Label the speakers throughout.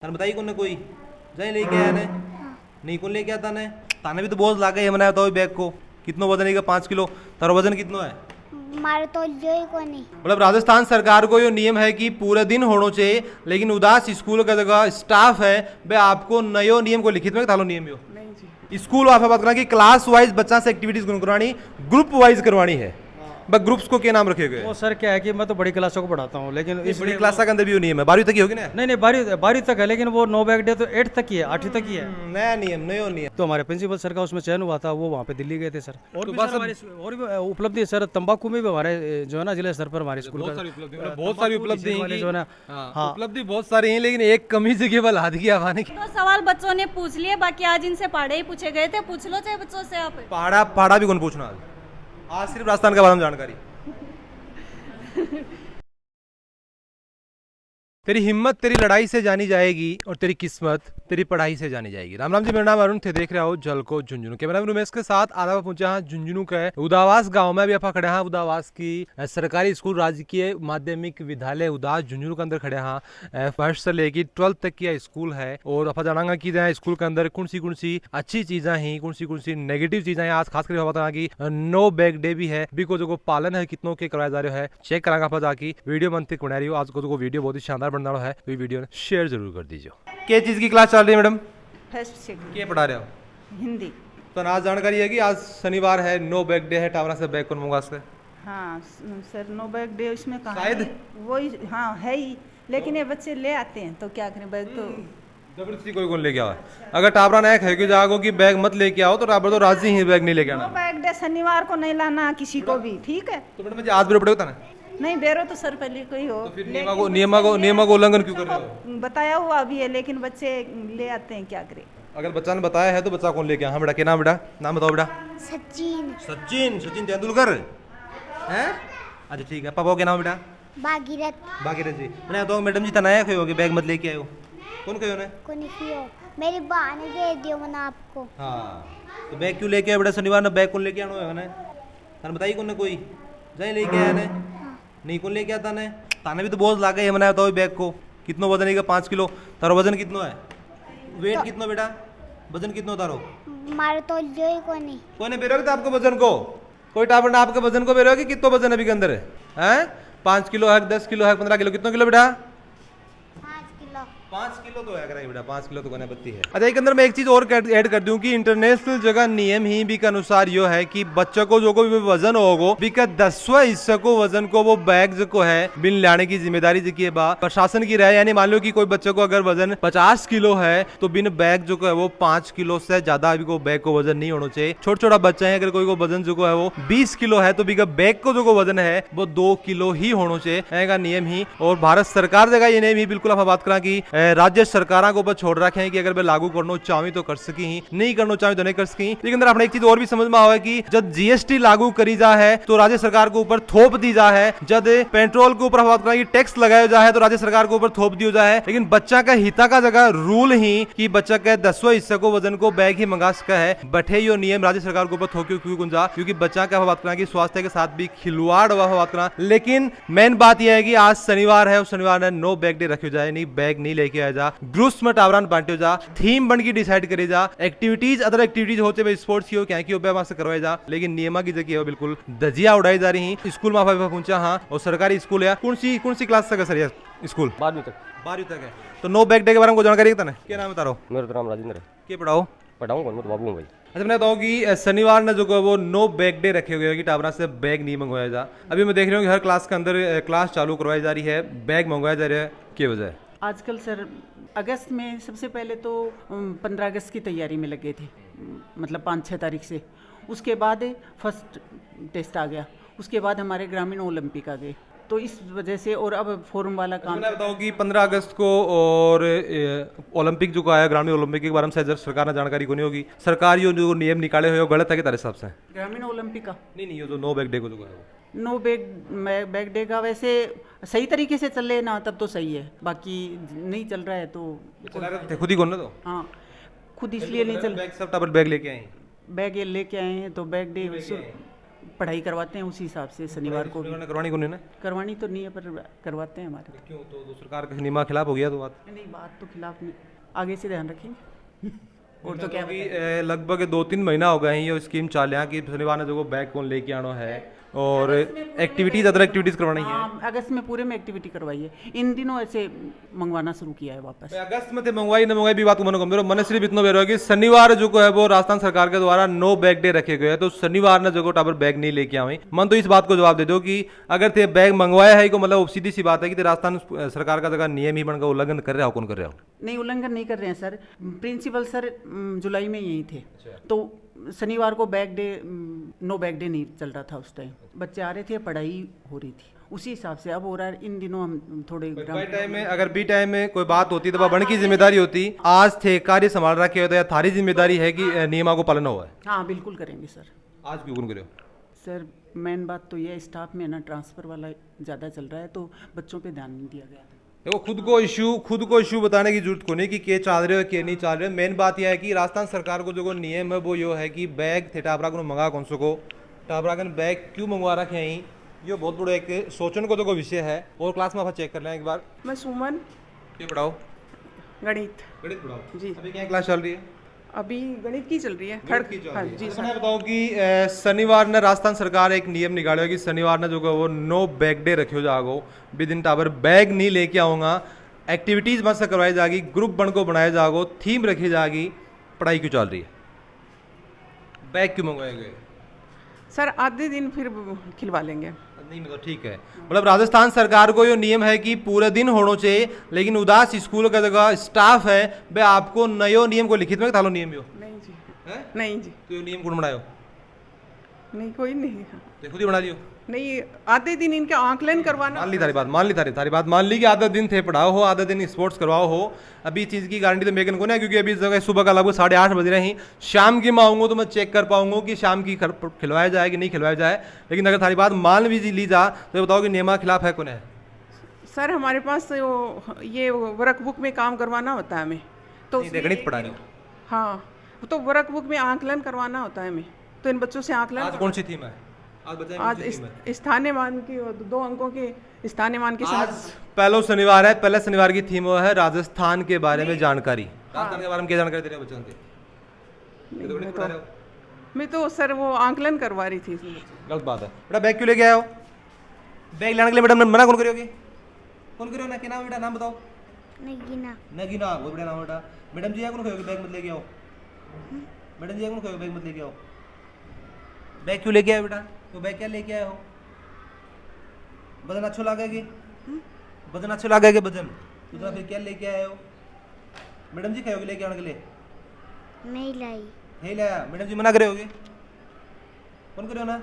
Speaker 1: तने बताई कौन कोई जाए लेके आया ने नहीं कौन लेके आता ने ताने भी तो बोझ लागे ये मनाया तो बैग को कितना वजन है 5 किलो तारा वजन कितना है
Speaker 2: मारे तो जो ही को नहीं।
Speaker 1: मतलब राजस्थान सरकार को ये नियम है कि पूरे दिन होना चाहिए लेकिन उदास स्कूल का जगह स्टाफ है वे आपको नयो नियम को लिखित में थालो नियम यो स्कूल आप बात करना कि क्लास वाइज बच्चा से एक्टिविटीज करवानी ग्रुप वाइज करवानी है बस ग्रुप्स को क्या नाम रखे गए
Speaker 3: वो सर क्या है कि मैं तो बड़ी क्लासों को पढ़ाता हूँ लेकिन
Speaker 1: इस बड़ी क्लास के अंदर भी वो नियम है 12वीं तक ही होगी ना
Speaker 3: नहीं 12वीं तक है लेकिन वो नो बैग डे तो 8 तक ही है 8वीं तक ही है।
Speaker 1: नया नियम नयो नियम
Speaker 3: तो हमारे प्रिंसिपल सर का उसमें चयन हुआ था वो वहाँ पे दिल्ली गए थे सर और
Speaker 1: तो
Speaker 3: भी
Speaker 1: बस
Speaker 3: सर हमारे और भी उपलब्धि है सर तंबाकू में भी हमारे जो है ना जिले स्तर पर हमारे स्कूल का
Speaker 1: बहुत सारी उपलब्धि
Speaker 3: जो है ना हाँ
Speaker 1: उपलब्धि बहुत सारी है लेकिन एक कमी जगह पर हाथ की आवाने की
Speaker 4: तो सवाल बच्चों ने पूछ लिए बाकी आज इनसे पढ़े ही पूछे गए थे पूछ लो चाहे बच्चों से आप
Speaker 1: पहाड़ा भी कौन पूछना आज सिर्फ राजस्थान के बारे में जानकारी तेरी हिम्मत तेरी लड़ाई से जानी जाएगी और तेरी किस्मत तेरी पढ़ाई से जानी जाएगी। राम राम जी, मेरा नाम अरुण थे, देख रहे हो जलको झुंझुनू कैमरा में उमेश के साथ आधा पहुंचे हाँ झुंझुनू के उदावास गांव में भी आप खड़े हाँ उदावास की सरकारी स्कूल राजकीय माध्यमिक विद्यालय उदास झुंझुनू के अंदर खड़े हाँ फर्स्ट से लेकर 12th तक की स्कूल है और आप जाना कि स्कूल के अंदर कौन सी अच्छी चीजें हैं कौन सी नेगेटिव चीजें हैं। आज खास कर बता कि नो बैग डे भी है भी को जो पालन है कितनों के करवाया जा रहा है चेक करांगा आप जाके वीडियो मंत्री बना रही हो आज को जो वीडियो बहुत ही शानदार बनने वाला है तो वीडियो शेयर जरूर कर दीजिए। क्या चीज की क्लास चल रही है मैडम?
Speaker 5: फर्स्ट सेकंड
Speaker 1: क्या पढ़ा रहे हो?
Speaker 5: हिंदी।
Speaker 1: तो आज जानकारी है कि आज शनिवार है नो बैग डे है टावरा से बैग कौन मंगा से
Speaker 5: हाँ सर नो बैग डे उसमें कहा
Speaker 1: शायद
Speaker 5: वही हाँ है ही लेकिन ये बच्चे ले आते हैं तो क्या करें बैग तो
Speaker 1: जबरदस्ती कोई कौन लेके आओ। अगर टावरा ने कह के जाओ कि बैग मत लेके आओ तो टावर तो राजी ही बैग नहीं लेके
Speaker 5: नो
Speaker 1: आना।
Speaker 5: बैग डे शनिवार को नहीं लाना किसी को भी ठीक है।
Speaker 1: तो मैडम मुझे आज भी पड़ेगा ना
Speaker 5: नहीं बेरो तो सर पहले कोई हो
Speaker 1: तो फिर नियमा को उल्लंघन क्यों कर रहे हो?
Speaker 5: बताया हुआ भी है लेकिन बच्चे ले आते हैं क्या करें।
Speaker 1: अगर बच्चा ने बताया है तो बच्चा कौन लेके आया? हाँ बेटा क्या नाम बेटा नाम बताओ बेटा।
Speaker 2: सचिन
Speaker 1: सचिन तेंदुलकर हैं? अच्छा ठीक है पापा क्या नाम बेटा?
Speaker 2: भागीरथ
Speaker 1: जी मैंने तो मैडम जी तनाया कहो कि बैग मत लेके आयो कौन कहो ने?
Speaker 2: को नहीं कियो मेरी बहन ने दे दियो मैंने आपको।
Speaker 1: हाँ तो बैग क्यों लेके आया बेटा शनिवार ने बैग कौन लेके आना है ने? थाने बताई कौन कोई जाए लेके आया ने नहीं कौन लेके आता ने ताने भी तो बोझ लागे ये मनाया तो बैग को कितना वजन है 5 किलो तारो वजन कितना है वेट कितना बेटा वजन कितना तारो
Speaker 2: मारे तो जो ही को नहीं।
Speaker 1: कोई ने बेरोगे आपके वजन को कोई टावर ने आपके वजन को बेरोगे कितना वजन अभी के अंदर है 5 किलो है 10 किलो है 15 किलो कितना किलो बेटा 5 किलो तो है बेटा 5 किलो तो बत्ती है। अच्छा एक अंदर मैं एक चीज और ऐड कर दूं कि इंटरनेशनल जगह नियम ही भी के अनुसार यो है कि बच्चों को जो कोई वजन होगो भी का 10वां हिस्सा को वजन को वो बैग जो है बिन लाने की जिम्मेदारी जो की प्रशासन की रहे यानी मान लो कि कोई बच्चे को अगर वजन 50 किलो है तो बिन बैग जो है वो 5 किलो से ज्यादा अभी को बैग को वजन नहीं होना चाहिए। छोटा बच्चा है अगर कोई को वजन जो है वो 20 किलो है तो भी बैग को जो वजन है वो 2 किलो ही होना चाहिए नियम ही। और भारत सरकार जगह ये नियम ही बिल्कुल आप बात करा की राज्य सरकार को ऊपर छोड़ रखे हैं कि अगर वे लागू करना चाहे तो कर सकी ही नहीं करना चाहे तो नहीं कर सकी। लेकिन अंदर अपने एक चीज और भी समझ में आवा है कि जब जीएसटी लागू करी जा है तो राज्य सरकार के ऊपर थोप दी जा है जब पेट्रोल के ऊपर बात करें टैक्स लगाया जा है तो राज्य सरकार के ऊपर थोप दिया जाए। लेकिन बच्चा का हिता का जगह रूल ही कि बच्चा के 10वां हिस्से को वजन को बैग ही मंगा सका है बैठे यो नियम राज्य सरकार के ऊपर थोक क्यों गुंजा क्योंकि बच्चा का बात करें कि स्वास्थ्य के साथ भी खिलवाड़ हुआ बात करा। लेकिन मेन बात यह है कि आज शनिवार है शनिवार ने नो बैग डे रखे जाए नहीं बैग नहीं लेके आया जा ग्रुप्स में टावरान बांटे जा थीम बन की डिसाइड करे जा एक्टिविटीज अदर एक्टिविटीज होते हुए स्पोर्ट्स की हो क्या की हो वहां से करवाए जा। लेकिन नियमा की जगह बिल्कुल दजिया उड़ाई जा रही है। स्कूल में पहुंचा हाँ और सरकारी स्कूल है कौन सी क्लास तक है सर स्कूल? 12वीं तक है। तो नो बैग डे के बारे में जानकारी है क्या नाम बता रहा हूँ?
Speaker 6: मेरा नाम राजेंद्र है।
Speaker 1: क्या पढ़ाऊँ
Speaker 6: कौन बाबू भाई।
Speaker 1: अच्छा मैंने बताऊँ कि शनिवार ने जो वो नो बैग डे रखे हुए कि टावरा से बैग नहीं मंगवाया जा। अभी मैं देख रहा हूँ कि हर क्लास के अंदर क्लास चालू करवाई जा रही है बैग मंगवाया जा रहा है क्या वजह है?
Speaker 5: आजकल सर अगस्त में सबसे पहले तो 15 अगस्त की तैयारी में लगे थे मतलब 5-6 तारीख से। उसके बाद फर्स्ट टेस्ट आ गया उसके बाद हमारे ग्रामीण ओलंपिक आ गए तो इस वजह से और अब फोरम वाला काम।
Speaker 1: मैं बताऊँ कि 15 अगस्त को और ओलंपिक जो आया ग्रामीण ओलंपिक के बारे में शायद सरकार ने जानकारी को नहीं होगी। सरकार जो नियम निकाले हुए गलत है कि तारे हिसाब से
Speaker 5: ग्रामीण ओलंपिक का
Speaker 1: नहीं जो नो बैग डे को जो है
Speaker 5: नो बैग डे का वैसे सही तरीके से चल रहे ना तब तो सही है बाकी नहीं चल रहा है तो
Speaker 1: खुद ही कौन ना तो
Speaker 5: हाँ खुद इसलिए नहीं चल
Speaker 1: बैग सब टावर बैग लेके आए
Speaker 5: बैग ये लेके आए हैं तो बैग डे पढ़ाई करवाते हैं उसी हिसाब से शनिवार को भी।
Speaker 1: करवानी कौन है ना?
Speaker 5: करवानी तो नहीं है पर करवाते हैं हमारे।
Speaker 1: क्यों तो सरकार के नियम खिलाफ हो गया तो बात
Speaker 5: नहीं, बात तो खिलाफ नहीं, आगे से ध्यान रखेंगे। और तो क्या
Speaker 1: कि लगभग 2-3 महीना हो गए हैं ये स्कीम चाल रहा कि शनिवार ने जो बैग कौन लेके आना है और एक्टिविटीज अदर एक्टिविटीज करवानी है।
Speaker 5: हाँ, अगस्त में पूरे में एक्टिविटी करवाई है। इन दिनों ऐसे मंगवाना शुरू किया है वापस।
Speaker 1: अगस्त में मंगवाई न मंगवाई भी बात मन को मन सिर्फ इतना बेरो है कि शनिवार जो है वो राजस्थान सरकार के द्वारा नो बैग डे रखे गए हैं, तो शनिवार ने जो टाबर बैग नहीं लेके आवे मन तो इस बात को जवाब दे दो कि अगर ते बैग मंगवाया है को मतलब सीधी सी बात है कि राजस्थान सरकार का जगह नियम ही बनकर उल्लंघन कर रहा हो, कौन कर रहा हो?
Speaker 5: नहीं, उल्लंघन नहीं कर रहे हैं सर। प्रिंसिपल सर जुलाई में यही थे, तो शनिवार को bag day no bag day नहीं चल रहा था उस टाइम। बच्चे आ रहे थे, पढ़ाई हो रही थी, उसी हिसाब से अब हो रहा है। इन दिनों हम थोड़े
Speaker 1: टाइम में अगर बी टाइम में कोई बात होती तो बन की जिम्मेदारी होती। आज थे कार्य संभाल रखे होता है, थारी जिम्मेदारी है कि नियमों को पालन हुआ है।
Speaker 5: हाँ बिल्कुल करेंगे सर।
Speaker 1: आज क्यों करो
Speaker 5: सर मेन बात तो ये स्टाफ में ना ट्रांसफ़र वाला ज़्यादा चल रहा है, तो बच्चों पे ध्यान नहीं दिया गया।
Speaker 1: देखो खुद को इशू बताने की जरूरत को नहीं कि चल रहे हो के नहीं चल रहे हो। मेन बात यह है कि राजस्थान सरकार को जो नियम है वो यो है कि बैग थे टाबरा को मंगा कौन सो को टाबरा का बैग क्यों मंगवा रखे हैं, ये बहुत बड़ा एक सोचने को जो विषय है। और क्लास में आप चेक कर लें एक बार।
Speaker 6: मैं सुमन,
Speaker 1: ये पढ़ाओ
Speaker 6: गणित
Speaker 1: पढ़ाओ
Speaker 6: जी।
Speaker 1: अभी क्या क्लास चल रही है?
Speaker 6: अभी गणित की चल रही है,
Speaker 1: हाँ
Speaker 6: थर्ड जी
Speaker 1: सर। बताओ कि शनिवार ने राजस्थान सरकार एक नियम निकालो कि शनिवार ने जो वो नो बैग डे रखियो जागो, विद इन टावर बैग नहीं लेके आऊँगा, एक्टिविटीज मत से करवाई जाएगी, ग्रुप बन को बनाया जागो, थीम रखी जाएगी, पढ़ाई क्यों चल रही है, बैग क्यों मंगवाए गए?
Speaker 6: सर आधे दिन फिर खिलवा लेंगे।
Speaker 1: नहीं मतलब ठीक है, मतलब राजस्थान सरकार को ये नियम है कि पूरे दिन होना चाहिए, लेकिन उदास स्कूल का जगह स्टाफ है वे आपको नयो नियम को लिखित में थालो नियम यो
Speaker 6: नहीं जी
Speaker 1: है?
Speaker 6: नहीं जी
Speaker 1: तो ये नियम कौन बनायो?
Speaker 6: नहीं कोई नहीं,
Speaker 1: तो खुद ही बना लियो।
Speaker 6: नहीं आधे दिन इनका आकलन करवाना।
Speaker 1: मान ली थारी बात, मान ली कि आधा दिन थे पढ़ाओ हो, आधा दिन स्पोर्ट्स करवाओ हो। अभी चीज़ की गारंटी तो मेकन को नहीं है, क्योंकि अभी जगह सुबह का लगभग 8:30 बज रहे हैं। शाम की मैं आऊँगा तो मैं चेक कर पाऊंगा कि शाम की खिलवाया जाए कि नहीं खिलवाया जाए। लेकिन अगर थारी बात मान भी ली जा तो ये बताओ कि नियम के खिलाफ है कौन है?
Speaker 6: सर हमारे पास ये वर्क बुक में काम करवाना होता है हमें, तो
Speaker 1: गणित पढ़ा रहे हो?
Speaker 6: हाँ, तो वर्क बुक में आकलन करवाना होता है हमें, तो इन बच्चों से आकलन।
Speaker 1: आज कौन सी थीम है?
Speaker 6: आज स्थानीय मान की 2 अंकों के स्थानीय मान की
Speaker 1: आज पहला शनिवार है, पहले शनिवार की थीम है राजस्थान के बारे में जानकारी। राजस्थान के बारे में क्या जानकारी दे रहे हो बच्चों के?
Speaker 6: मैं तो सर वो आकलन करवा रही थी।
Speaker 1: गलत बात है बेटा। बैग क्यों लेके आए हो? बैग लाने के लिए मैडम मना कौन करोगे? कौन करो ना? क्या नाम बेटा? नाम बताओ।
Speaker 2: नगीना।
Speaker 1: नगीना वो बेटा नाम बेटा। मैडम जी कौन कहोगे बैग मत लेके आओ? मैडम जी कौन कहोगे बैग मत लेके आओ? बैग क्यों लेके आए बेटा? तो बैग क्या लेके आए हो? वजन अच्छा लगेगी? वजन अच्छा लगेगा वजन तो फिर क्या लेके आए हो? मैडम जी कहोगे लेके आने के लिए?
Speaker 2: नहीं लाई।
Speaker 1: नहीं लाया, मैडम जी मना करे होगे? कौन करे हो ना?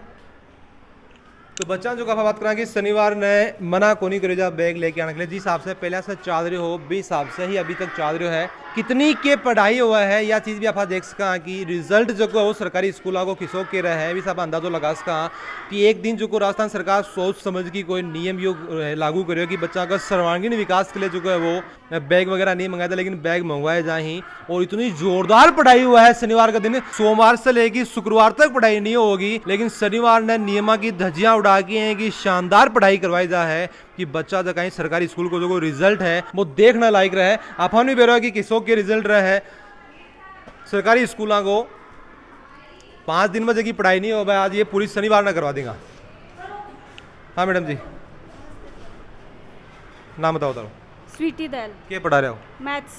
Speaker 1: तो बच्चा जो काफा बात करा कि शनिवार ने मना को नहीं करे जा बैग लेके आने के लिए। जिस हिसाब से पहले से चाल रहे हो भी हिसाब से ही अभी तक चाल रहे है। कितनी के पढ़ाई हुआ है या चीज़ भी आप देख सका कि रिजल्ट जो को सरकारी स्कूलों को किसो के रहा है भी सब अंदाजो लगा सका कि एक दिन जो को राजस्थान सरकार सोच समझ की कोई नियम योग लागू करे कि बच्चा का सर्वांगीण विकास के लिए जो है वो बैग वगैरह नहीं मंगाया था, लेकिन बैग मंगवाए जाए ही। और इतनी जोरदार पढ़ाई हुआ है शनिवार का दिन, सोमवार से लेकर शुक्रवार तक पढ़ाई नहीं होगी, लेकिन शनिवार ने नियमा की धज्जियां उड़ा के हैं कि शानदार पढ़ाई करवाई जा है कि बच्चा जो कहीं सरकारी स्कूल को जो रिजल्ट है वो देखना लायक रहे। अपन भी बेरो कि किसों के रिजल्ट रहे है सरकारी स्कूलों को 5 दिन में जगह पढ़ाई नहीं हो भाई, आज ये पूरी शनिवार ना करवा देगा। हाँ मैडम जी नाम बताओ।
Speaker 4: स्वीटी दल।
Speaker 1: क्या पढ़ा रहे हो?
Speaker 4: मैथ्स।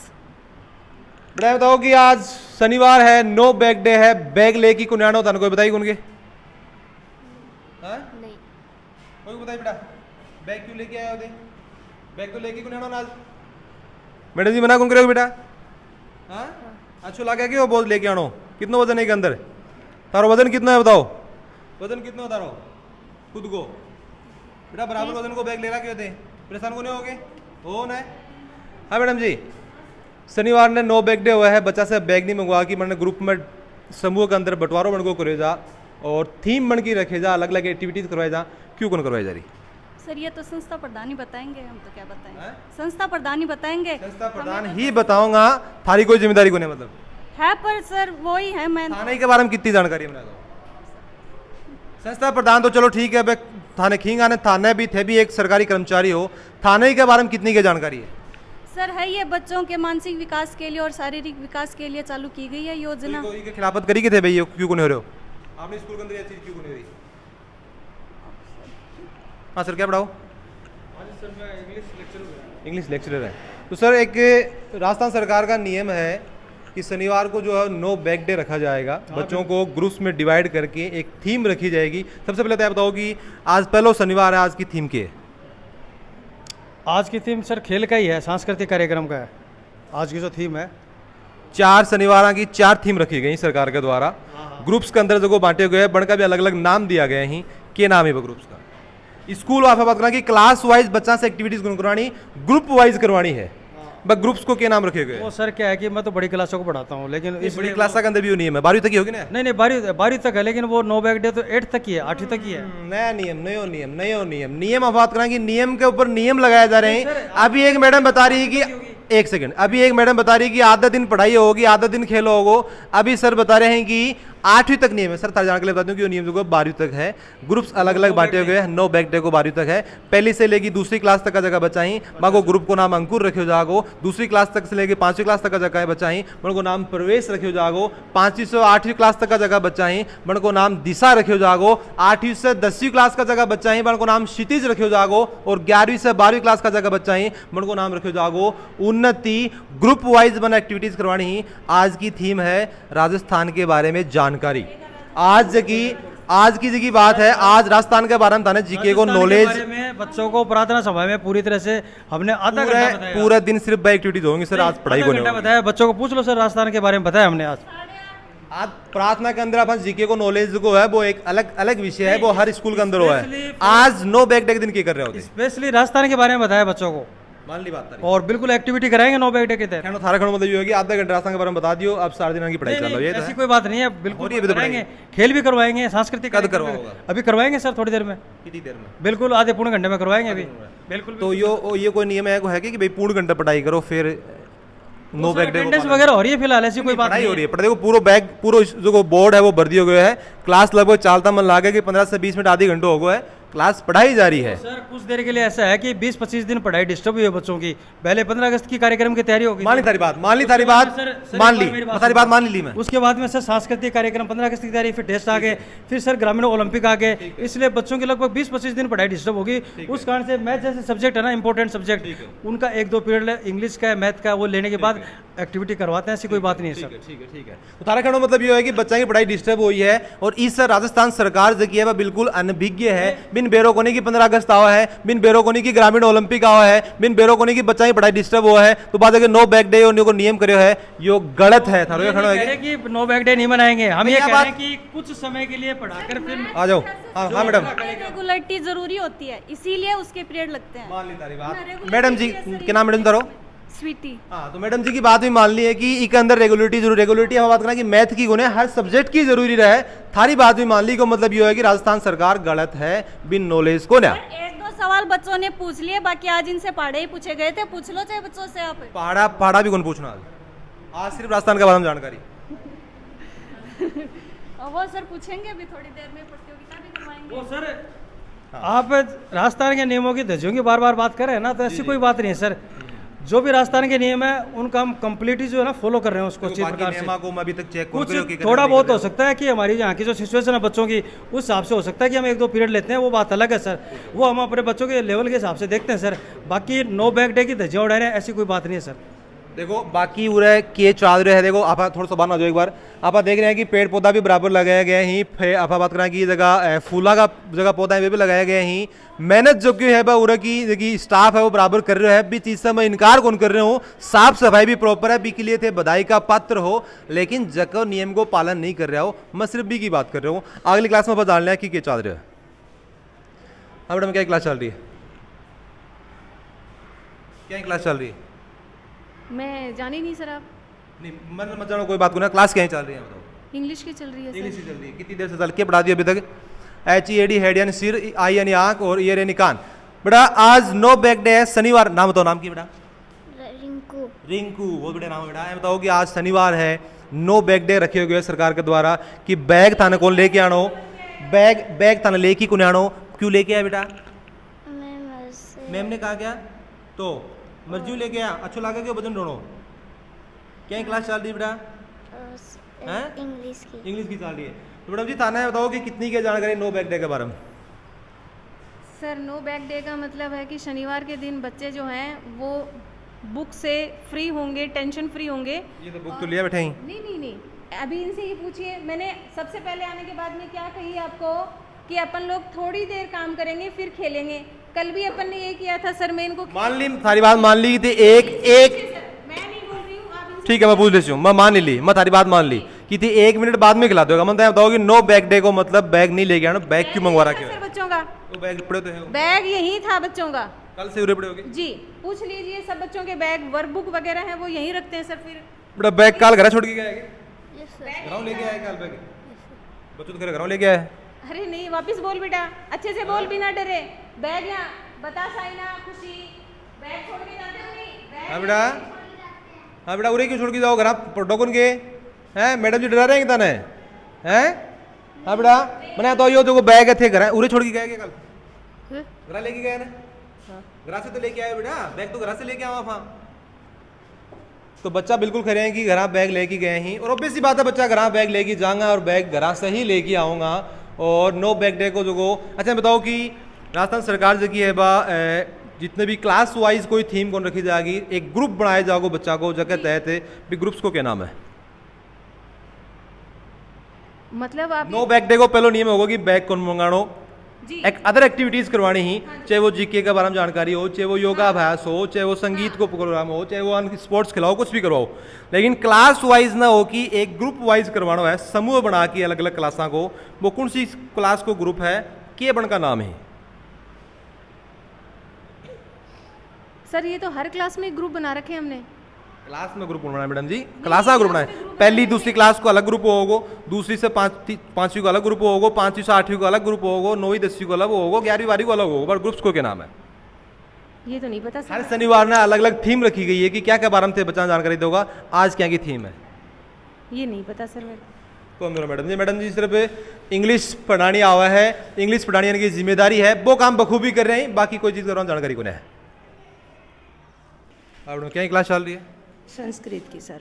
Speaker 1: बेटा बताओ कि आज शनिवार है, नो बैग डे है, बैग लेके कौन आना होता? कोई बताइए कौन के?
Speaker 2: नहीं।
Speaker 1: कोई बताइए बेटा बैग क्यों लेके आए होते? बैग तो लेके कौन आना आज? मैडम जी मना कौन करोगे बेटा? हाँ अच्छा लगा कि वो बोल लेके आनो। कितना वजन है के अंदर? तारो वजन कितना है बताओ? वजन कितना होता रहो खुद को? बेटा बराबर वजन को बैग ले रहा क्यों थे? परेशान को नहीं होगे? हो ना? हाँ मैडम जी शनिवार ने नो बैग डे हुआ है, बच्चा से बैग नहीं मंगवा कि मैंने ग्रुप में समूह के अंदर बंटवारों बन को करे जा और थीम बन के रखे जा, अलग अलग एक्टिविटीज करवाए जा। क्यों कौन करवाई जा रही?
Speaker 4: सर ये तो संस्था प्रधान ही बताएंगे, हम तो क्या बताएंगे? संस्था प्रधान ही बताएंगे।
Speaker 1: संस्था प्रधान ही बताऊंगा, थारी कोई जिम्मेदारी को नहीं मतलब
Speaker 4: है, पर सर वो ही है। मैं
Speaker 1: थाने के बारे में कितनी जानकारी है? संस्था प्रधान तो चलो ठीक है, भाई थाने खींगा ने थाने भी थे भी एक सरकारी कर्मचारी हो, थाने के बारे में कितनी की जानकारी है?
Speaker 4: सर है ये बच्चों के मानसिक विकास के लिए और शारीरिक विकास के लिए चालू की गई है योजना।
Speaker 1: तो इनके खिलाफत करी के थे भाई, ये क्यों नहीं हो रहे हो आपने स्कूल के अंदर, ये चीज क्यों नहीं हो रही? हाँ सर, क्या पढ़ाओ? इंग्लिश लेक्चरर है। तो सर एक राजस्थान सरकार का नियम है कि शनिवार को जो है नो बैग डे रखा जाएगा, बच्चों को ग्रुप्स में डिवाइड करके एक थीम रखी जाएगी। सबसे पहले तो आप बताओ कि आज पहला शनिवार है, आज की थीम क्या है?
Speaker 3: आज की थीम सर खेल का ही है, सांस्कृतिक कार्यक्रम का है आज की जो थीम है।
Speaker 1: 4 शनिवार की 4 थीम रखी गई सरकार के द्वारा, ग्रुप्स के अंदर जो बांटे गए बन का भी अलग अलग नाम दिया गया ही। के नाम है वो ग्रुप्स का? स्कूल आप बात करना कि क्लास वाइज बच्चा से एक्टिविटीज करवानी, ग्रुप वाइज करवानी है, बस ग्रुप्स को क्या नाम रखे गए?
Speaker 3: वो सर क्या है कि मैं तो बड़ी क्लासों को पढ़ाता हूँ, लेकिन
Speaker 1: इस बड़ी क्लास के अंदर भी नियम है, 12वीं तक ही होगी ना?
Speaker 3: नहीं 12वीं तक है, लेकिन वो नो बैग डे तो 8 तक ही है, 8वीं तक ही है।
Speaker 1: नया नियम, नयो नियम आप बात करें कि नियम के ऊपर नियम लगाए जा रहे हैं। अभी एक मैडम बता रही है कि एक सेकंड, अभी एक मैडम बता रही है कि आधा दिन पढ़ाई होगी, आधा दिन खेल होगा। अभी सर बता रहे हैं कि 8वीं तक नियम है। सर तार जाने के लिए बता दूं कि नियम जो 12वीं तक है, ग्रुप्स अलग अलग बांटे हुए हैं। नो बैग डे को 12वीं तक है, पहली से लेकर दूसरी क्लास तक का जगह बचाई, माँ को ग्रुप को नाम अंकुर रखे जागो। दूसरी क्लास तक से लेकर 5वीं क्लास तक का जगह बचाई, मन को नाम प्रवेश रखे जागो। 5वीं से 8वीं क्लास तक का जगह बचाई, मन को नाम दिशा रखे जागो। 8वीं से 10वीं क्लास का जगह बचाई, मन को नाम क्षितिज रखे जागो। और 11वीं से 12वीं क्लास का जगह बचाई, मन को नाम रखे जागो उन्नति। ग्रुप वाइज बना एक्टिविटीज करवानी ही आज की थीम है। राजस्थान के बारे में जानकारी आज की जगह बात है। आज राजस्थान के बारे में थाने जीके को नॉलेज
Speaker 3: में बच्चों को प्रार्थना सभा में पूरी तरह से हमने आधा घंटा बताया।
Speaker 1: पूरा दिन सिर्फ बाई एक्टिविटीज होंगी सर, आज पढ़ाई को नहीं
Speaker 3: बताया। बच्चों को पूछ लो सर, राजस्थान के बारे में बताया हमने आज
Speaker 1: प्रार्थना के अंदर अपन जीके को नॉलेज को है वो एक अलग विषय है, वो हर स्कूल के अंदर हुआ है। आज नो बैग डे के दिन क्या कर रहे हो?
Speaker 3: स्पेशली राजस्थान के बारे में बताया बच्चों को,
Speaker 1: मान ली बात
Speaker 3: और बिल्कुल एक्टिविटी कराएंगे नो बैग डे के तहत।
Speaker 1: थारा खंड मतलब ये होगी आधा घंटा राजस्थान के बारे में बता दियो, अब 4 दिन की पढ़ाई चल रही है।
Speaker 3: ऐसी कोई बात नहीं है, बिल्कुल कराएंगे, खेल भी करवाएंगे, सांस्कृतिक
Speaker 1: कद करवाओगे?
Speaker 3: अभी करवाएंगे सर, थोड़ी देर में।
Speaker 1: कितनी देर में?
Speaker 3: बिल्कुल आधे पौने घंटे में करवाएंगे अभी। बिल्कुल।
Speaker 1: तो ये कोई नियम है कि भाई पूर्ण घंटा पढ़ाई करो फिर नो बैग डे
Speaker 3: वगैरह हो रही है फिलहाल, ऐसी कोई बात
Speaker 1: नहीं हो रही है। पढ़ाई को पूरा जो बोर्ड है वो भर दिया गया है। क्लास लगभग चालता मन लागे कि 15 से 20 मिनट आधी घंटे हो गए है, क्लास पढ़ाई जा रही है।
Speaker 3: सर कुछ देर के लिए ऐसा है कि 20-25 दिन पढ़ाई डिस्टर्ब हुई है बच्चों की। पहले 15 अगस्त की कार्यक्रम की तैयारी होगी।
Speaker 1: मान ली थारी बात मान ली मैं।
Speaker 3: उसके बाद में सर सांस्कृतिक कार्यक्रम 15 अगस्त की तैयारी, फिर टेस्ट आ गए, फिर सर ग्रामीण ओलंपिक आ गए, इसलिए बच्चों की लगभग 20-25 दिन पढ़ाई डिस्टर्ब होगी। उस कारण से मैथ जैसे सब्जेक्ट है ना, इंपॉर्टेंट सब्जेक्ट, उनका 1-2 पीरियड इंग्लिश का मैथ का वो लेने के बाद एक्टिविटी करवाते हैं। ऐसी कोई बात नहीं है सर।
Speaker 1: ठीक है। तो थारा खंडो मतलब ये है कि बच्चा की पढ़ाई डिस्टर्ब हुई है और इस राजस्थान सरकार जो की है वह बिल्कुल अनभिज्ञ है। बिन बेरो कोनी की 15 अगस्त आवा है, बिन बेरो कोनी की ग्रामीण ओलंपिक आवा है, बिन बेरो कोनी की बच्चा की पढ़ाई डिस्टर्ब हुआ है, तो बात है कि नो बैग डे और नियम करे है, यो गलत है। थारो खड़ो है
Speaker 3: कि नो बैग डे नहीं मनाएंगे हम, ये कह रहे हैं कि कुछ समय के लिए पढ़ाकर फिर
Speaker 1: आ जाओ। हाँ मैडम,
Speaker 4: रेगुलरिटी जरूरी होती है, इसीलिए उसके पीरियड लगते हैं।
Speaker 1: मान ली तारी बात। मैडम जी क्या नाम मैडम तारो?
Speaker 4: स्वीटी।
Speaker 1: हाँ, तो मैडम जी की बात भी मान ली है कि इसके अंदर रेगुलरिटी हम बात करना कि मैथ की गुणे हर सब्जेक्ट की जरूरी रहे। थारी बात भी मान ली को मतलब ये है कि राजस्थान सरकार गलत है बिन नॉलेज को ना।
Speaker 4: 1-2 सवाल बच्चों ने पूछ लिए, बाकी आज इनसे पढ़े ही पूछे गए थे, पूछ लो चाहे बच्चों से आप।
Speaker 1: पहाड़ा भी कौन पूछना आज सिर्फ राजस्थान के बारे में जानकारी।
Speaker 4: वो सर पूछेंगे अभी थोड़ी देर में, प्रतियोगिता भी करवाएंगे।
Speaker 3: वो सर आप राजस्थान के नियमों की धज्जियों की बार बार बात कर रहे हैं ना, तो ऐसी कोई बात नहीं है सर। जो भी राजस्थान के नियम है उनका हम कंप्लीटली जो है ना फॉलो कर रहे हैं उसको अच्छी प्रकार से।
Speaker 1: को अभी तक चेक
Speaker 3: कुछ थोड़ा बहुत हो सकता है कि हमारी यहाँ की जो सिचुएशन है बच्चों की उस हिसाब से हो सकता है कि हम 1-2 पीरियड लेते हैं, वो बात अलग है सर। वो हम अपने बच्चों के लेवल के हिसाब से देखते हैं सर। बाकी नो बैग डे की धज्जियाँ उड़ा रहे हैं, ऐसी कोई बात नहीं है सर।
Speaker 1: देखो बाकी उरे के चाल रहे है। देखो आप थोड़ा सा बाहर आ जाओ एक बार। आप देख रहे हैं कि पेड़ पौधा भी बराबर लगाया गया ही। आप बात करें कि जगह फूला का जगह पौधा है वे भी लगाया गया ही। मेहनत जो कि है उरे की स्टाफ है वो बराबर कर रहे हैं, भी चीज़ से मैं इनकार कौन कर रहा हूँ। साफ सफाई भी प्रॉपर है, बी के लिए थे बधाई का पात्र हो, लेकिन जगह नियम को पालन नहीं कर रहा हो। मैं सिर्फ बी की बात कर रहा हूँ। अगली क्लास में आप जान लिया कि क्या चल रहा है। हाँ मैडम, क्या क्लास चल रही है? क्या क्लास चल रही है?
Speaker 7: मैं जानी नहीं सर। आप
Speaker 1: नहीं मन मत जानो, कोई बात को ना। क्लास क्या चल रही है बताओ?
Speaker 7: इंग्लिश की चल रही है
Speaker 1: इंग्लिश
Speaker 7: सर।
Speaker 1: की चल रही है। कितनी देर से चल के पढ़ा दिया अभी तक? HEAD हेड यानी सिर, आई यानी आंख और ईयर यानी कान। बेटा आज नो बैग डे है, शनिवार। नाम बताओ, नाम की बेटा? रिंकू। बहुत बड़े नाम है बेटा। बताओ कि आज शनिवार है, नो बैग डे रखे हुए सरकार के द्वारा कि बैग थाने कौन लेके आनो। बैग बैग तन लेके कुन्याणो क्यों लेके आया बेटा?
Speaker 2: मैं बस
Speaker 1: मैम ने कहा क्या? तो मर्जी लेके आया, अच्छा लगा क्यों वजन ढूंढो? क्या क्लास चल रही है बेटा? हैं?
Speaker 2: इंग्लिश की
Speaker 1: इंग्लिश की चल रही है। तो मैडम जी थाना बताओ कि कितनी क्या जानकारी नो बैग डे के बारे में?
Speaker 7: सर नो बैग डे का मतलब है कि शनिवार के दिन बच्चे जो हैं वो बुक से फ्री होंगे, टेंशन फ्री होंगे।
Speaker 1: ये तो बुक तो लिया बैठे ही।
Speaker 7: नहीं, अभी इनसे ही पूछिए। मैंने सबसे पहले आने के बाद में क्या कही आपको कि अपन लोग थोड़ी देर काम करेंगे फिर खेलेंगे। कल भी अपन ने ये किया था सर। मैं इनको
Speaker 1: मान ली सारी बात मान ली थी एक
Speaker 7: मैं नहीं बोल रही हूँ, आप इनसे
Speaker 1: ठीक है मैं पूछ लेती हूँ, मैं मान ली, मैं थारी बात मान ली कि थी 1 मिनट बाद में खिला दोगा। मतलब बताओ कि नो बैग डे को मतलब बैग नहीं लेके आना, बैग क्यों मंगवा रहा क्यों?
Speaker 7: सर बच्चों का
Speaker 1: तो बैग पड़े तो है वो।
Speaker 7: बैग यही था बच्चों का।
Speaker 1: कल से उरे पड़े होगे
Speaker 7: जी पूछ लीजिए, सब बच्चों के बैग वर्कबुक वगैरह है वो यहीं रखते हैं सर। फिर
Speaker 1: बेटा बैग काल घर छोड़ के गया है?
Speaker 2: यस सर
Speaker 1: घरों लेके आया काल बैग? बच्चों तो घरों लेके आया?
Speaker 7: अरे नहीं, वापस बोल बेटा, अच्छे से बोल, बिना डरे। बैग यहाँ बता साइना, खुशी बैग छोड़ के जाते हो नहीं? बैग
Speaker 1: हाँ बेटा, हाँ बेटा उरे क्यों छोड़ के जाओ घर डॉकुन के? हैं मैडम जी डरा रहे हैं ताने? हैं? हाँ बेटा मैंने तो यो जो बैग थे घर उरे छोड़ के गए कल? घर लेके गए ना? घर से तो लेके आए बेटा, बैग तो घर से लेके आवा वहाँ। तो बच्चा बिल्कुल कह रहे हैं कि घर बैग लेके गए ही, और ऑब्वियस सी बात है बच्चा घर बैग लेके जाऊंगा और बैग घर से ही लेके आऊँगा। और नो बैग डे को जो को अच्छा बताओ कि राजस्थान सरकार जो की है बा जितने भी क्लास वाइज कोई थीम कौन रखी जाएगी, एक ग्रुप बनाया जाओगे बच्चा को जगह तहत है भी ग्रुप्स को क्या नाम है?
Speaker 7: मतलब आप
Speaker 1: नो बैग डे को पहले नियम होगा कि बैग कौन मंगानो,
Speaker 7: जी
Speaker 1: एक अदर एक्टिविटीज करवानी ही, चाहे वो जीके के बारे में जानकारी हो, चाहे वो योगा अभ्यास हो, चाहे वो संगीत को प्रोग्राम हो, चाहे वो स्पोर्ट्स खिलाओ, कुछ भी करवाओ, लेकिन क्लास वाइज ना हो कि एक ग्रुप वाइज करवाना है, समूह बना के अलग अलग क्लासा को। वो कौन सी क्लास को ग्रुप है, के बन का नाम है?
Speaker 7: सर ये तो हर क्लास में ग्रुप बना रखे हैं हमने।
Speaker 1: क्लास में ग्रुप बनाया मैडम जी, क्लास का ग्रुप बनाया। पहली दूसरी क्लास को अलग ग्रुप होगो, दूसरी से पांचवी को अलग ग्रुप होगो, 5वीं से 8वीं को अलग ग्रुप होगो, 9वीं 10वीं को अलग होगो, 11वीं 12वीं को अलग होगो, बट ग्रुप्स को क्या नाम है?
Speaker 7: ये तो नहीं पता
Speaker 1: हर
Speaker 7: सर।
Speaker 1: शनिवार ना अलग अलग थीम रखी गई है कि क्या क्या बारे में बच्चा जानकारी दोगा, आज क्या की थीम है?
Speaker 7: ये नहीं पता सर मेरे।
Speaker 1: कौन बोला मैडम जी? मैडम जी सिर्फ इंग्लिश पढ़ानी आवा है, इंग्लिश पढ़ानी इनकी जिम्मेदारी है, वो काम बखूबी कर रहे हैं, बाकी कोई चीज़ कर रहा हूँ जानकारी को नहीं है। आप क्या क्लास चल रही है?
Speaker 8: संस्कृत की सर।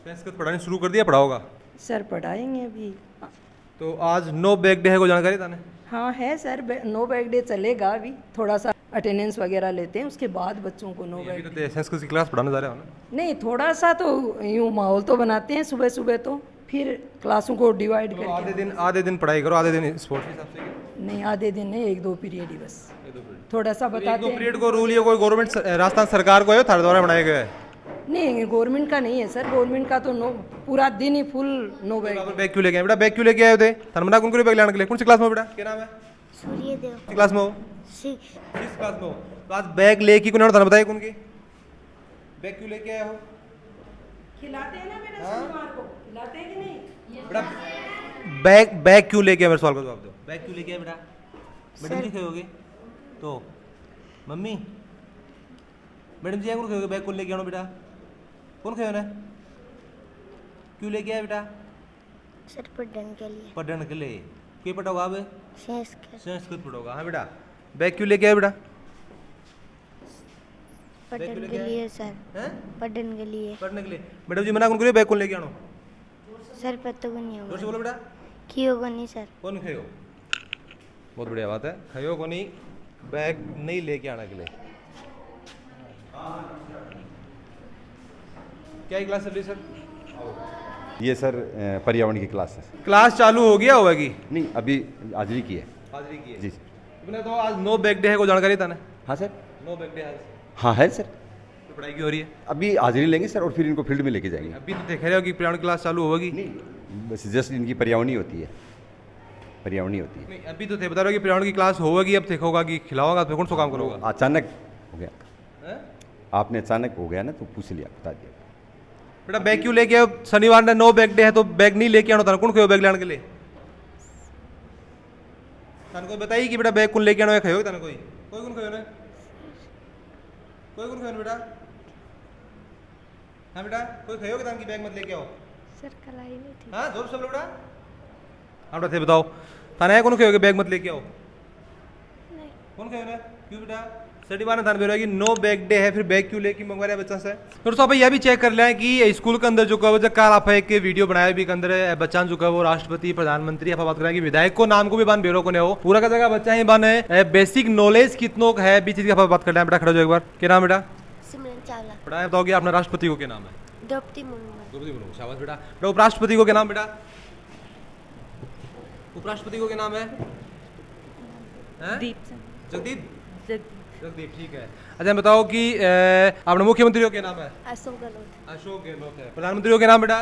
Speaker 1: संस्कृत पढ़ानी शुरू कर दिया, पढ़ाओगा?
Speaker 8: सर पढ़ाएंगे अभी।
Speaker 1: तो आज नो बैग डे है को जानकारी था?
Speaker 8: हाँ है सर, नो बैग डे चलेगा। अभी थोड़ा सा अटेंडेंस वगैरह लेते हैं, उसके बाद बच्चों को नो बैग।
Speaker 1: तो संस्कृत की क्लास पढ़ाने जा रहे हो ना?
Speaker 8: नहीं, थोड़ा सा तो यूँ माहौल तो बनाते हैं सुबह सुबह, तो फिर क्लासों को डिवाइड
Speaker 1: तो
Speaker 8: करके।
Speaker 1: आधे दिन पढ़ाई करो, आधे दिन स्पोर्ट्स के हिसाब से?
Speaker 8: नहीं, आधे दिन नहीं, 1-2 पीरियड ही बस थोड़ा सा बताते
Speaker 1: दो
Speaker 8: हैं।
Speaker 1: पीरियड को रूल ये कोई गवर्नमेंट राजस्थान सरकार को है थारे द्वारा बनाया गया है?
Speaker 8: नहीं, गवर्नमेंट का नहीं है सर, गवर्नमेंट का तो नो पूरा दिन ही फुल नो बैग।
Speaker 1: बैग क्यों लेके आए बेटा? बैग क्यों लेके आए थे? धर्मना कौन को बैग लाने के लिए? कौन सी क्लास में बेटा? क्या नाम है?
Speaker 2: सूर्यदेव
Speaker 1: किस क्लास में हो?
Speaker 2: 6
Speaker 1: किस क्लास में हो? तो आज बैग लेके कौन धर्म बताइए कौन की बैग क्यों लेके आए हो?
Speaker 8: खिलाते हैं ना बेटा शनिवार को, खिलाते हैं कि नहीं?
Speaker 1: बेटा बैग क्यों लेके आए, मेरे सवाल का जवाब दो। बैग क्यों लेके आए बेटा? मैडम जी खाओगे तो मम्मी मैडम जी कौन खाओगे? बैग कौन लेके आओ बेटा? कौन खाओ ना? क्यों लेके आए बेटा?
Speaker 2: सर पढ़ने के लिए
Speaker 1: पढ़ने के लिए। क्यों पढ़ोगा अब?
Speaker 2: संस्कृत
Speaker 1: संस्कृत पढ़ोगा। हाँ बेटा बैग क्यों लेके आए बेटा?
Speaker 2: पढ़ने के लिए सर,
Speaker 1: हैं?
Speaker 2: पढ़ने के लिए।
Speaker 1: पढ़ने के लिए। मैडम जी मना कौन करिए बैग कौन लेके आनो?
Speaker 2: सर पता को नहीं
Speaker 1: जोर से
Speaker 2: होगा,
Speaker 1: बोलो बेटा।
Speaker 2: की होगा नहीं सर।
Speaker 1: कौन खाओ? बहुत बढ़िया बात है, खाओ को नहीं बैग नहीं लेके आने के लिए। क्या क्लास चल रही सर?
Speaker 9: ये सर पर्यावरण की क्लास है।
Speaker 1: क्लास चालू हो गया होगा कि
Speaker 9: नहीं, अभी हाजिरी की है।
Speaker 1: हाजिरी की है
Speaker 9: जी
Speaker 1: तुमने? तो आज नो बैग डे है को जानकारी था ना?
Speaker 9: हाँ सर।
Speaker 1: नो बैग डे आज
Speaker 9: हाँ है सर,
Speaker 1: तो पढ़ाई की हो रही है?
Speaker 9: अभी हाजिरी लेंगे सर और फिर इनको फील्ड में लेके जाएंगे।
Speaker 1: अभी तो देख रहे हो कि पर्यावरण क्लास चालू होगी?
Speaker 9: नहीं, बस जस्ट इनकी पर्यावरणी होती है, पर्यावरणी होती है।
Speaker 1: नहीं अभी तो थे बता रहे हो कि पर्यावरण की क्लास होगी, अब देखोगा कि खिलाओगा तो कौन सा काम करोगा?
Speaker 9: अचानक हो गया,
Speaker 1: हैं?
Speaker 9: आपने अचानक हो गया ना तो पूछ लिया, बता दिया।
Speaker 1: बेटा बैग क्यों लेके आओ? शनिवार ने नो बैग डे है तो बैग नहीं लेके आना था, कौन खाओ बैग लाने के लिए? तन कोई बताइए कि बेटा बैग कौन लेके आना है? खाओ तन कोई कौन खाओ ना? कोई कौन खाओ बेटा? हाँ बेटा कोई खाओ तन की बैग मत लेके आओ।
Speaker 2: सर कलाई में थी।
Speaker 1: हाँ जोर से बोलो बेटा। हाँ बेटा थे बताओ थाना कौन कहोगे बैग मत लेके आओ? कौन कहोगे? क्यों बेटा? स्टडी वाला थाना बेरोगी नो बैग डे है, फिर बैग क्यों लेके मंगवा रहे हैं बच्चा से? फिर तो आप यह भी चेक कर लें कि स्कूल के अंदर जो है जब कल आप एक वीडियो बनाया भी के अंदर बच्चा जो है वो राष्ट्रपति प्रधानमंत्री आप बात करें कि विधायक को नाम को भी बान बेरो को नहीं हो पूरा का जगह बच्चा ही बान है बेसिक नॉलेज कितनों का है बीच की आप बात कर रहे हैं। बेटा खड़ा हो एक बार, क्या नाम बेटा?
Speaker 2: सिमरन चावला।
Speaker 1: बेटा बताओगे अपने राष्ट्रपति को क्या नाम है?
Speaker 2: द्रौपदी मुर्मू।
Speaker 1: द्रौपदी मुर्मू, शाबाश बेटा। बेटा उपराष्ट्रपति को क्या नाम बेटा? उपराष्ट्रपति को क्या नाम है? जगदीप। जगदीप, ठीक है। अच्छा बताओ कि अपने मुख्यमंत्री को क्या नाम है?
Speaker 2: अशोक गहलोत।
Speaker 1: अशोक गहलोत है। प्रधानमंत्री को क्या नाम बेटा?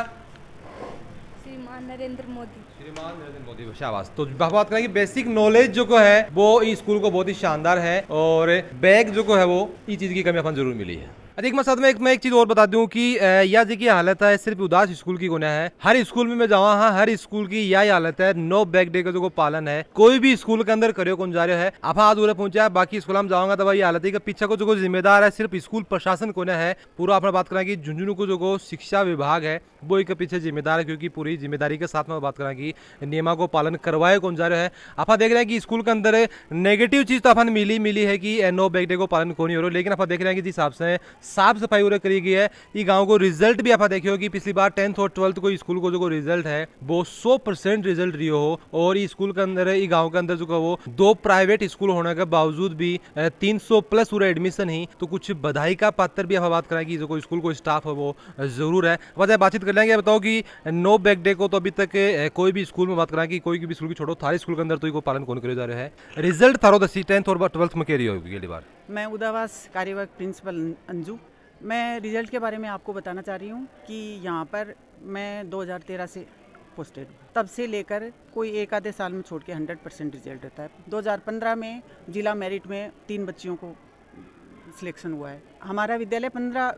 Speaker 4: श्रीमान नरेंद्र मोदी।
Speaker 1: श्रीमान नरेंद्र मोदी, शाबाश। तो बात करें कि बेसिक नॉलेज जो को है वो इस स्कूल को बहुत ही शानदार है और बैग जो को है वो इस चीज की कमी अपन जरूर मिली है। अधिक मैं साथ में एक चीज और बता दूं कि यह जी की हालत है सिर्फ उदास स्कूल की कोने है, हर स्कूल में मैं जाऊँ हाँ हर स्कूल की यही हालत है। नो बैग डे का जो पालन है कोई भी स्कूल के अंदर करियो कौन जा रहा है। आप आज दूर पहुंचा है बाकी स्कूल में जाऊंगा तो ये हालत है कि पीछे को जो जिम्मेदार है सिर्फ स्कूल प्रशासन कोने है। पूरा अपना बात करें कि झुंझुनू को जो शिक्षा विभाग है वो एक पीछे जिम्मेदार है, क्योंकि पूरी जिम्मेदारी के साथ में बात करें कि नियमों को पालन करवाए कौन जा रहा है। आप देख रहे हैं कि स्कूल के अंदर नेगेटिव चीज तो अपन मिली है कि नो बैग डे को पालन को नहीं हो रहा, लेकिन आप देख रहे हैं कि जिस हिसाब से साफ सफाई हो करी गई है ये गांव को रिजल्ट भी आप देखियो कि पिछली बार 10th और 12th को स्कूल को जो रिजल्ट है वो 100% रिजल्ट रियो हो। और इस स्कूल के अंदर ये गांव के अंदर जो वो 2 प्राइवेट स्कूल होने के बावजूद भी 300 प्लस पूरा एडमिशन ही, तो कुछ बधाई का पात्र भी आप बात करें कि जो स्कूल को स्टाफ है वो जरूर है। वजह बातचीत कर लेंगे। बताओ कि नो बैग डे को तो अभी तक कोई भी स्कूल में बात करें कि कोई भी स्कूल की छोड़ो थारे स्कूल के अंदर तो पालन कौन करे जा रहा है। रिजल्ट थारो 10th और 12th में कह रही होगी अगली बार।
Speaker 5: मैं उदावास कार्यवाहक प्रिंसिपल अंजू। मैं रिज़ल्ट के बारे में आपको बताना चाह रही हूँ कि यहाँ पर मैं 2013 से पोस्टेड हूँ, तब से लेकर कोई एक आधे साल में छोड़ के 100% रिजल्ट रहता है। 2015 में जिला मेरिट में 3 बच्चियों को सिलेक्शन हुआ है। हमारा विद्यालय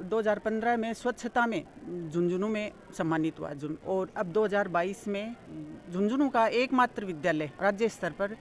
Speaker 5: 2015 में स्वच्छता में झुंझुनू में सम्मानित हुआ और अब 2022 में झुंझुनू का एकमात्र विद्यालय राज्य स्तर पर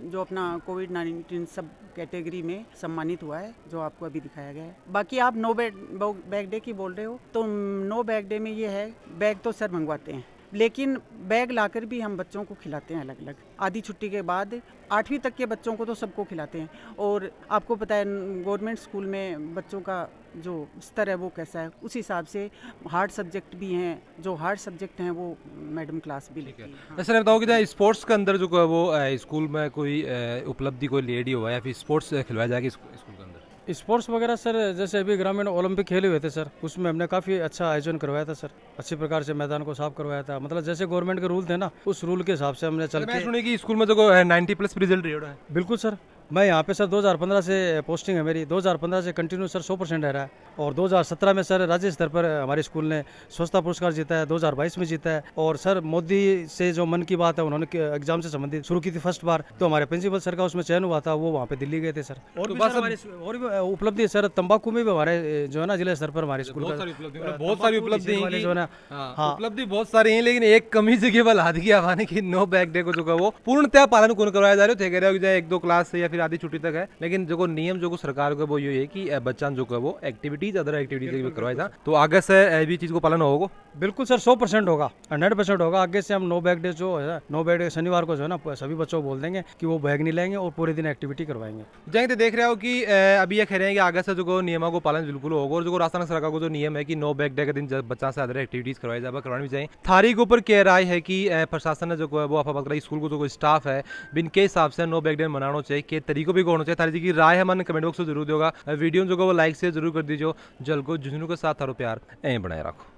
Speaker 5: जो अपना कोविड-19 सब कैटेगरी में सम्मानित हुआ है, जो आपको अभी दिखाया गया है। बाकी आप नो बैग डे की बोल रहे हो, तो नो बैग डे में ये है बैग तो सर मंगवाते हैं, लेकिन बैग लाकर भी हम बच्चों को खिलाते हैं अलग अलग। आधी छुट्टी के बाद 8वीं तक के बच्चों को तो सबको खिलाते हैं। और आपको पता है गवर्नमेंट स्कूल में बच्चों का जो स्तर है वो कैसा है, उस हिसाब से हार्ड सब्जेक्ट भी हैं, जो हार्ड सब्जेक्ट हैं वो मैडम क्लास भी लेती है।
Speaker 1: सर बताओ कि स्पोर्ट्स के अंदर जो वो स्कूल में कोई उपलब्धि कोई लेडी हुआ या फिर स्पोर्ट्स खिलवाया जाएगा स्कूल के अंदर?
Speaker 3: स्पोर्ट्स वगैरह सर जैसे अभी ग्रामीण ओलंपिक खेले हुए थे सर, उसमें हमने काफ़ी अच्छा आयोजन करवाया था सर, अच्छी प्रकार से मैदान को साफ करवाया था। मतलब जैसे गवर्नमेंट के रूल थे ना उस रूल के हिसाब से हमने चल के।
Speaker 1: सुनी कि स्कूल में जो 90+ रिजल्ट रहा है।
Speaker 3: बिल्कुल सर, मैं यहाँ पे सर 2015 से पोस्टिंग है मेरी, 2015 से कंटिन्यू सर 100% रह रहा है। और 2017 में सर राज्य स्तर पर हमारे स्कूल ने स्वच्छता पुरस्कार जीता है, 2022 में जीता है। और सर मोदी से जो मन की बात है उन्होंने एग्जाम से संबंधित शुरू की थी फर्स्ट बार, तो हमारे प्रिंसिपल सर का उसमें चयन हुआ था, वो वहाँ पे दिल्ली गए थे सर। और भी उपलब्धि है सर, तंबाकू में भी हमारे जो है ना जिला स्तर पर हमारे स्कूल
Speaker 1: बहुत सारी उपलब्धि
Speaker 3: जो है ना,
Speaker 1: हाँ उपलब्धि बहुत सारी है, लेकिन एक कमी जगह पर ला दी आने की नो बैग डे को जो वो पूर्णतः पालन कौन करवाया जा रहा है। 1-2 क्लास से या फिर आधी छुट्टी तक है, लेकिन जो नियम जो सरकार का वो ये है कि बच्चा जो है वो एक्टिविटीज अदर एक्टिविटीज करवाया था, तो आगे से भी चीज को पालन होगा। बिल्कुल
Speaker 3: सर 100% होगा, 100% होगा। आगे से हम नो बैग डे जो है, नो बैग डे शनिवार को जो है ना सभी बच्चों को बोल देंगे कि वो बैग नहीं लेंगे और पूरे दिन एक्टिविटी करवाएंगे।
Speaker 1: जाएंगे देख रहे हो कि अभी ये कह रहे हैं कि आगे से जो नियमों को पालन बिल्कुल होगा। और जो राजस्थान सरकार को जो नियम है कि नो बैग डे के दिन बच्चा से अदर एक्टिविटीज करवाई जाए करवानी भी चाहिए। थारी के ऊपर क्या राय है कि प्रशासन ने जो है वो आप स्कूल को जो स्टाफ है बिनके हिसाब से नो बैग डे मनाना चाहिए, के तरीकों भी होना चाहिए। थारी जी की राय है मन कमेंट बॉक्स में जरूर देगा। वीडियो जो वो लाइक से जरूर कर दीजिए। जल को झुंझुनू के साथ थारो प्यार ऐ बनाए रखो।